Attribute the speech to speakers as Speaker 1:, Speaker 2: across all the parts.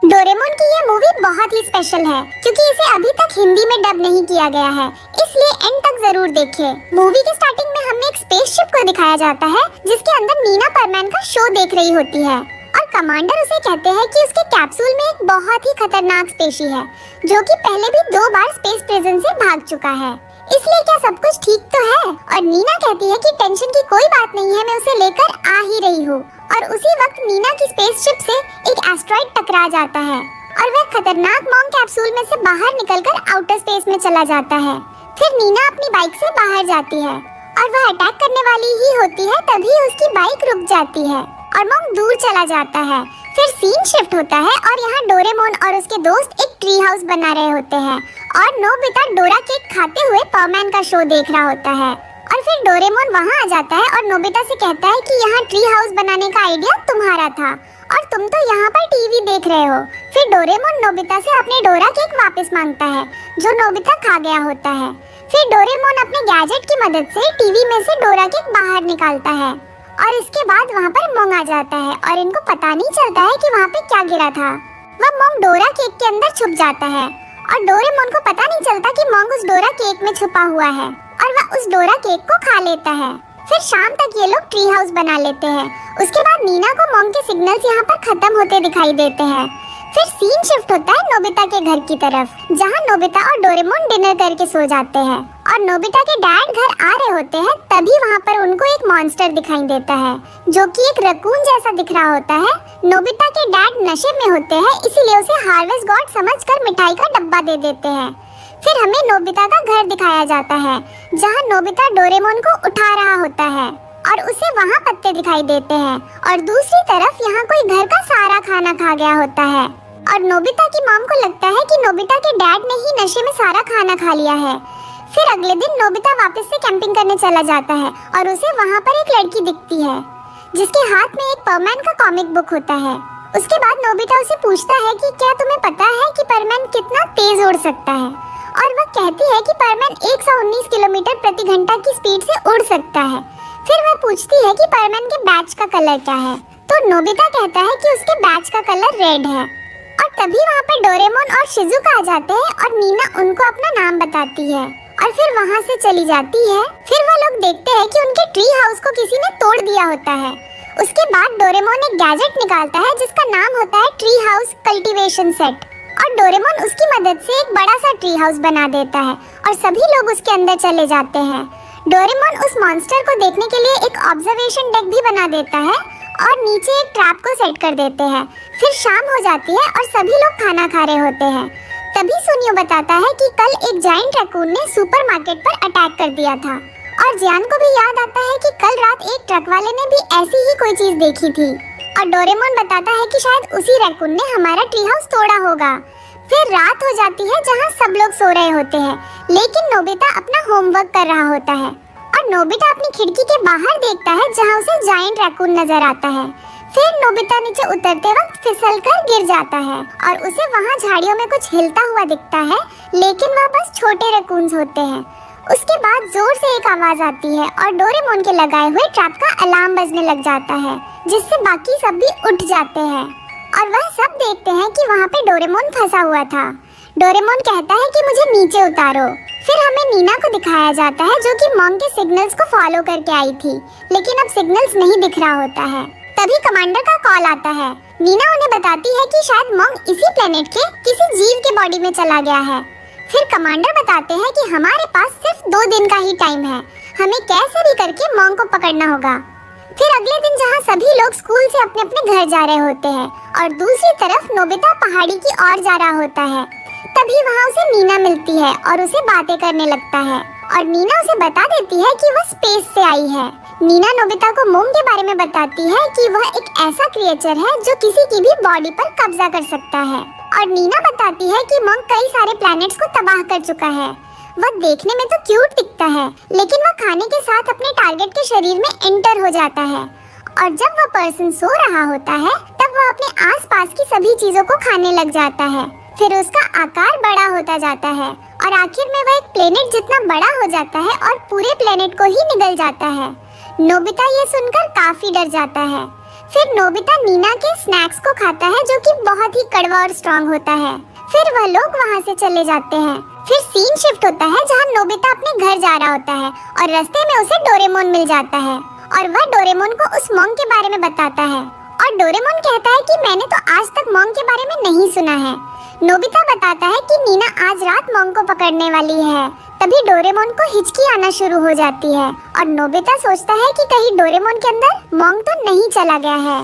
Speaker 1: Doraemon की ये movie बहुत ही स्पेशल है क्योंकि इसे अभी तक हिंदी में डब नहीं किया गया है, इसलिए एंड तक जरूर देखें। मूवी के स्टार्टिंग में हमें एक स्पेसशिप को दिखाया जाता है जिसके अंदर नीना परमैन का शो देख रही होती है और कमांडर उसे कहते हैं कि उसके कैप्सूल में एक बहुत ही खतरनाक स्पेशी है जो कि पहले भी 2 बार स्पेस प्रिजन से भाग चुका है, इसलिए क्या सब कुछ ठीक तो है। और नीना कहती है कि टेंशन की कोई बात नहीं है, मैं उसे लेकर आ ही रही हूँ। और उसी वक्त नीना की स्पेसशिप से एक एस्ट्रॉइड टकरा जाता है और वह खतरनाक मॉन्ग कैप्सूल में से बाहर निकलकर आउटर स्पेस में चला जाता है। फिर नीना अपनी बाइक से बाहर जाती है और वह अटैक करने वाली ही होती है, तभी उसकी बाइक रुक जाती है और मॉन्ग दूर चला जाता है। फिर सीन शिफ्ट होता है और यहाँ डोरेमोन और उसके दोस्त एक ट्री हाउस बना रहे होते हैं और नोबिता डोरा केक खाते हुए परमैन का शो देख रहा होता है। और फिर डोरेमोन वहाँ आ जाता है और नोबिता से कहता है कि यहाँ ट्री हाउस बनाने का आइडिया तुम्हारा था और तुम तो यहाँ पर टीवी देख रहे हो। फिर डोरेमोन नोबिता से अपने डोरा केक वापस मांगता है जो नोबिता खा गया होता है। फिर डोरेमोन अपने गैजेट की मदद से टीवी में से डोरा केक बाहर निकालता है और इसके बाद वहाँ पर मोंग आ जाता है और इनको पता नहीं चलता है कि वहाँ पे क्या गिरा था। वह मोंग डोरा केक के अंदर छुप जाता है और डोरेमोन को पता नहीं चलता कि मोंग उस डोरा केक में छुपा हुआ है और वह उस डोरा केक को खा लेता है। फिर शाम तक ये लोग ट्री हाउस बना लेते हैं। उसके बाद नीना को मोंग के सिग्नल्स यहाँ पर खत्म होते दिखाई देते हैं। फिर सीन शिफ्ट होता है नोबिता के घर की तरफ जहाँ नोबिता और डोरेमोन डिनर करके सो जाते हैं और नोबिता के डैड घर आ रहे होते हैं, तभी वहाँ पर उनको एक मॉन्स्टर दिखाई देता है जो कि एक रकून जैसा दिख रहा होता है। नोबिता के डैड नशे में होते हैं, इसीलिए उसे हार्वेस्ट गॉड समझकर मिठाई का डब्बा दे देते हैं। फिर हमें नोबिता का घर दिखाया जाता है जहाँ नोबिता डोरेमोन को उठा रहा होता है और उसे वहाँ पत्ते दिखाई देते हैं और दूसरी तरफ यहाँ कोई घर का सारा खाना खा गया होता है और नोबिता की मॉम को लगता है कि नोबिता के डैड ने ही नशे में सारा खाना खा लिया है। फिर अगले दिन नोबिता वापस से कैंपिंग करने चला जाता है और उसे वहाँ पर एक लड़की दिखती है जिसके हाथ में एक परमैन का कॉमिक बुक होता है। उसके बाद नोबिता उसे पूछता है कि क्या तुम्हें पता है कि परमैन कितना तेज उड़ सकता है, और वह कहती है कि परमैन 119 किलोमीटर प्रति घंटा की स्पीड से उड़ सकता है। फिर वह पूछती है कि परमैन के बैच का कलर क्या है, तो नोबिता कहता है कि उसके बैच का कलर रेड है। और तभी वहाँ पर डोरेमोन और शिजुका आ जाते हैं और नीना उनको अपना नाम बताती है और फिर वहाँ से चली जाती है। फिर वह लोग देखते हैं कि उनके ट्री हाउस को किसी ने तोड़ दिया होता है। उसके बाद डोरेमोन एक गैजेट निकालता है जिसका नाम होता है ट्री हाउस कल्टीवेशन सेट और डोरेमोन उसकी मदद से एक बड़ा सा ट्री हाउस बना देता है और सभी लोग उसके अंदर चले जाते हैं। डोरेमोन उस मॉन्स्टर को देखने के लिए एक ऑब्जर्वेशन डेक भी बना देता है और नीचे एक ट्रैप को सेट कर देते हैं। फिर शाम हो जाती है और सभी लोग खाना खा रहे होते हैं। तभी सुनियो बताता है कि कल एक जायंट रैकून ने सुपरमार्केट पर अटैक कर दिया था और जियान को भी याद आता है कि कल रात एक ट्रक वाले ने भी ऐसी ही कोई चीज देखी थी और डोरेमोन बताता है कि शायद उसी रैकून ने हमारा ट्री हाउस तोड़ा होगा। फिर रात हो जाती है जहाँ सब लोग सो रहे होते हैं, लेकिन नोबिता अपना होमवर्क कर रहा होता है और नोबिता अपनी खिड़की के बाहर देखता है जहाँ उसे जायंट रैकून नजर आता है। फिर नोबिता नीचे उतरते वक्त फिसलकर गिर जाता है और उसे वहाँ झाड़ियों में कुछ हिलता हुआ दिखता है, लेकिन वह बस छोटे रैकून्स होते हैं। उसके बाद जोर से एक आवाज आती है और डोरेमोन के लगाए हुए ट्रैप का अलार्म बजने लग जाता है, जिससे बाकी सब भी उठ जाते हैं और वह सब देखते हैं कि वहाँ पे डोरेमोन फंसा हुआ था। डोरेमोन कहता है कि मुझे नीचे उतारो। फिर हमें नीना को दिखाया जाता है जो कि मॉन्ग के सिग्नल्स को फॉलो करके आई थी, लेकिन अब सिग्नल्स नहीं दिख रहा होता है। तभी कमांडर का कॉल आता है। नीना उन्हें बताती है कि शायद मॉन्ग इसी प्लेनेट के किसी जीव के बॉडी में चला गया है। फिर कमांडर बताते हैं कि हमारे पास सिर्फ 2 दिन का ही टाइम है, हमें कैसे भी करके मॉन्ग को पकड़ना होगा। फिर अगले दिन जहाँ सभी लोग स्कूल से अपने अपने घर जा रहे होते हैं और दूसरी तरफ नोबिता पहाड़ी की ओर जा रहा होता है, तभी वहाँ उसे नीना मिलती है और उसे बातें करने लगता है और नीना उसे बता देती है कि वह स्पेस से आई है। नीना नोबिता को मोंग के बारे में बताती है कि वह एक ऐसा क्रिएचर है जो किसी की भी बॉडी पर कब्जा कर सकता है और नीना बताती है कि मोंग कई सारे प्लैनेट्स को तबाह कर चुका है। वह देखने में तो क्यूट दिखता है, लेकिन वह खाने के साथ अपने टारगेट के शरीर में एंटर हो जाता है और जब वह पर्सन सो रहा होता है तब वह अपने आसपास की सभी चीजों को खाने लग जाता है। फिर उसका आकार बड़ा होता जाता है और आखिर में वह एक प्लेनेट जितना बड़ा हो जाता है और पूरे प्लेनेट को ही निगल जाता है। नोबिता ये सुनकर काफी डर जाता है। फिर नोबिता नीना के स्नैक्स को खाता है जो कि बहुत ही कड़वा और स्ट्रांग होता है। फिर वह लोग वहाँ से चले जाते हैं। फिर सीन शिफ्ट होता है जहाँ नोबिता अपने घर जा रहा होता है और रास्ते में उसे डोरेमोन मिल जाता है और वह डोरेमोन को उस मॉन्क के बारे में बताता है और डोरेमोन कहता है कि मैंने तो आज तक मॉन्क के बारे में नहीं सुना है। नोबिता बताता है कि नीना आज रात मॉन्क को पकड़ने वाली है। तभी डोरेमोन को हिचकी आना शुरू हो जाती है और नोबिता सोचता है कि कहीं डोरेमोन के अंदर मॉन्क तो नहीं चला गया है।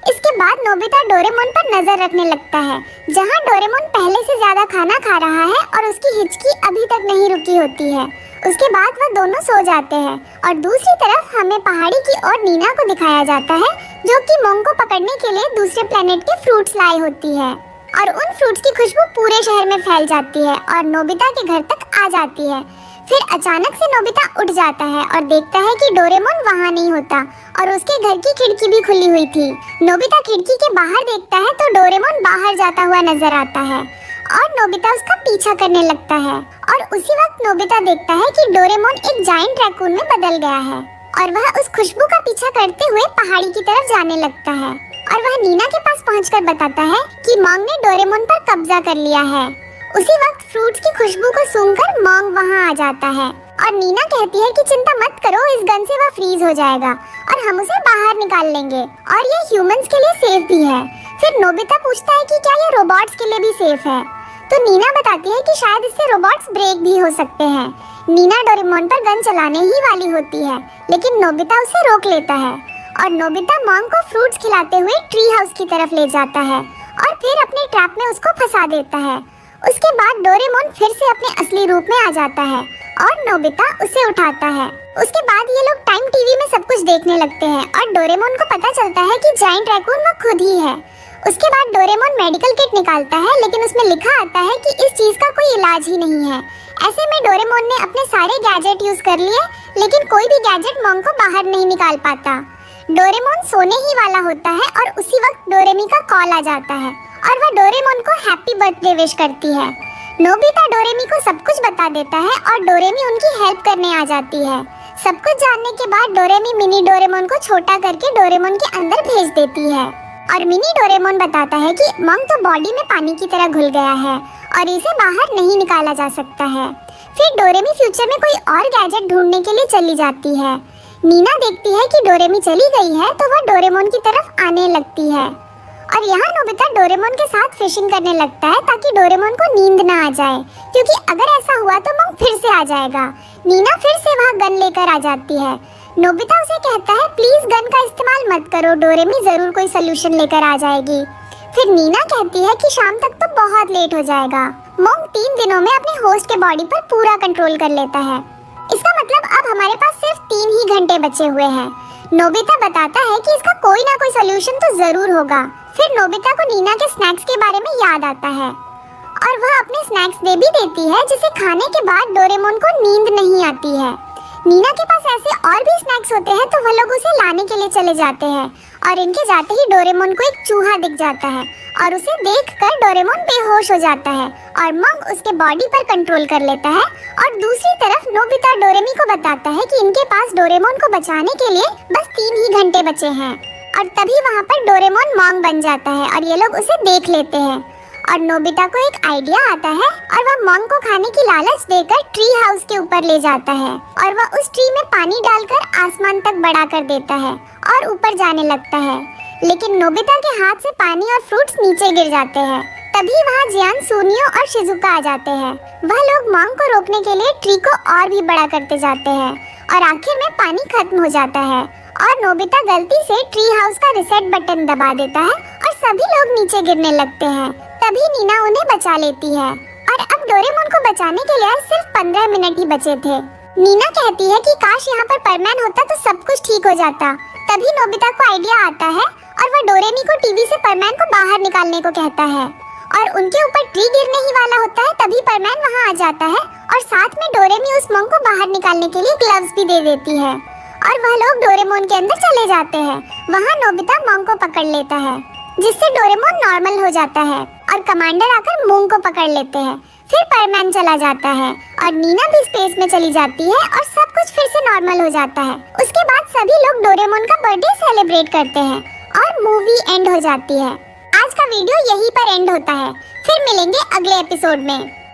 Speaker 1: इसके बाद नोबिता डोरेमोन पर नजर रखने लगता है जहां डोरेमोन पहले से ज्यादा खाना खा रहा है और उसकी हिचकी अभी तक नहीं रुकी होती है। उसके बाद वह दोनों सो जाते हैं और दूसरी तरफ हमें पहाड़ी की ओर नीना को दिखाया जाता है जो कि मॉन्क को पकड़ने के लिए दूसरे प्लेनेट के फ्रूट्स लाई होती है और उन फ्रूट्स की खुशबू पूरे शहर में फैल जाती है और नोबिता के घर तक आ जाती है। फिर अचानक से नोबिता उठ जाता है और देखता है कि डोरेमोन वहाँ नहीं होता और उसके घर की खिड़की भी खुली हुई थी। नोबिता खिड़की के बाहर देखता है तो डोरेमोन बाहर जाता हुआ नजर आता है और नोबिता उसका पीछा करने लगता है और उसी वक्त नोबिता देखता है कि डोरेमोन एक जायंट रैकून में बदल गया है और वह उस खुशबू का पीछा करते हुए पहाड़ी की तरफ जाने लगता है और वह नीना के पास पहुंचकर बताता है कि मॉन्क ने डोरेमोन पर कब्जा कर लिया है। उसी वक्त फ्रूट्स की खुशबू को सूंघकर मॉन्क वहाँ आ जाता है और नीना कहती है कि चिंता मत करो, इस गन से वह फ्रीज हो जाएगा और हम उसे बाहर निकाल लेंगे और ये ह्यूमंस के लिए सेफ भी है। फिर नोबिता पूछता है कि क्या ये रोबोट्स के लिए भी सेफ है, तो नीना बताती है कि शायद इससे रोबोट्स ब्रेक भी हो सकते हैं। नीना डोरेमोन पर गन चलाने ही वाली होती है लेकिन नोबिता उसे रोक लेता है और नोबिता मॉन्क को फ्रूट्स खिलाते हुए ट्री हाउस की तरफ ले जाता है और फिर अपने ट्रैप में उसको फंसा देता है। उसके बाद डोरेमोन फिर से अपने असली रूप में आ जाता है और नोबिता उसे उठाता है। उसके बाद ये लोग टाइम टीवी में सब कुछ देखने लगते हैं और डोरेमोन को पता चलता है कि जायंट रैकून वो खुद ही है। उसके बाद डोरेमोन मेडिकल किट निकालता है लेकिन उसमें लिखा आता है कि इस चीज का कोई इलाज ही नहीं है। ऐसे में डोरेमोन ने अपने सारे गैजेट यूज कर लिए लेकिन कोई भी गैजेट मॉन्क को बाहर नहीं निकाल पाता। डोरेमोन सोने ही वाला होता है और उसी वक्त डोरेमी का कॉल आ जाता है और वह डोरेमोन को हैप्पी बर्थडे विश करती है। नोबिता डोरेमी को सब कुछ बता देता है और डोरेमी उनकी हेल्प करने आ जाती है। सब कुछ जानने के बाद डोरेमी मिनी डोरेमोन को छोटा करके डोरेमोन के अंदर भेज देती है और मिनी डोरेमोन बताता है कि मॉन्क तो बॉडी में पानी की तरह घुल गया है और इसे बाहर नहीं निकाला जा सकता है। फिर डोरेमी फ्यूचर में कोई और गैजेट ढूंढने के लिए चली जाती है। नीना देखती है कि डोरेमी चली गई है तो वह डोरेमोन की तरफ आने लगती है और यहाँ नोबिता डोरेमोन के साथ फिशिंग करने लगता है ताकि डोरेमोन को नींद ना आ जाए क्योंकि अगर ऐसा हुआ तो मॉन्क फिर से आ जाएगा। नीना फिर से वहाँ गन लेकर आ जाती है। नोबिता उसे कहता है प्लीज गन का इस्तेमाल मत करो, डोरेमी जरूर कोई सोल्यूशन लेकर आ जाएगी। फिर नीना कहती है कि शाम तक तो बहुत लेट हो जाएगा। मॉन्क 3 दिनों में अपने होस्ट के बॉडी पर पूरा कंट्रोल कर लेता है। इसका मतलब अब हमारे पास सिर्फ 3 ही घंटे बचे हुए हैं। नोबिता बताता है कि इसका कोई ना कोई सोल्यूशन तो जरूर होगा। फिर नोबिता को नीना के स्नैक्स के बारे में याद आता है और वह अपने स्नैक्स दे भी देती है जिसे खाने के बाद डोरेमोन को नींद नहीं आती है। नीना के पास ऐसे और भी स्नैक्स होते हैं तो वह लोग उसे लाने के लिए चले जाते हैं और इनके जाते ही डोरेमोन को एक चूहा दिख जाता है और उसे देखकर डोरेमोन बेहोश हो जाता है और मॉन्क उसके बॉडी पर कंट्रोल कर लेता है। और दूसरी तरफ नोबिता डोरेमी को बताता है कि इनके पास डोरेमोन को बचाने के लिए बस 3 ही घंटे बचे हैं और तभी वहाँ पर डोरेमोन मॉन्क बन जाता है और ये लोग उसे देख लेते हैं और नोबिता को एक आइडिया आता है और वह मॉन्क को खाने की लालच देकर ट्री हाउस के ऊपर ले जाता है और वह उस ट्री में पानी डालकर आसमान तक बढ़ा कर देता है और ऊपर जाने लगता है। लेकिन नोबिता के हाथ से पानी और फ्रूट्स नीचे गिर जाते हैं। तभी वहाँ जियान, सुनियो और शिजुका आ जाते हैं। वह लोग मॉन्क को रोकने के लिए ट्री को और भी बड़ा करते जाते हैं और आखिर में पानी खत्म हो जाता है और नोबिता गलती से ट्री हाउस का रिसेट बटन दबा देता है और सभी लोग नीचे गिरने लगते हैं। तभी नीना उन्हें बचा लेती है और अब डोरेमोन को बचाने के लिए सिर्फ 15 मिनट ही बचे थे। नीना कहती है कि काश यहाँ पर परमैन होता तो सब कुछ ठीक हो जाता। तभी नोबिता को आइडिया आता है और वह डोरेमी को टीवी से परमैन को बाहर निकालने को कहता है और उनके ऊपर ट्री गिरने ही वाला होता है। तभी परमैन वहाँ आ जाता है और साथ में डोरेमी उस मॉन्क को बाहर निकालने के लिए ग्लव्स भी दे देती है और वह लोग डोरेमोन के अंदर चले जाते हैं। वहाँ नोबिता मॉन्क को पकड़ लेता है जिससे डोरेमोन नॉर्मल हो जाता है और कमांडर आकर मूंग को पकड़ लेते हैं। फिर परमैन चला जाता है और नीना भी स्पेस में चली जाती है और सब कुछ फिर से नॉर्मल हो जाता है। उसके बाद सभी लोग डोरेमोन का बर्थडे सेलिब्रेट करते हैं और मूवी एंड हो जाती है। आज का वीडियो यहीं पर एंड होता है। फिर मिलेंगे अगले एपिसोड में।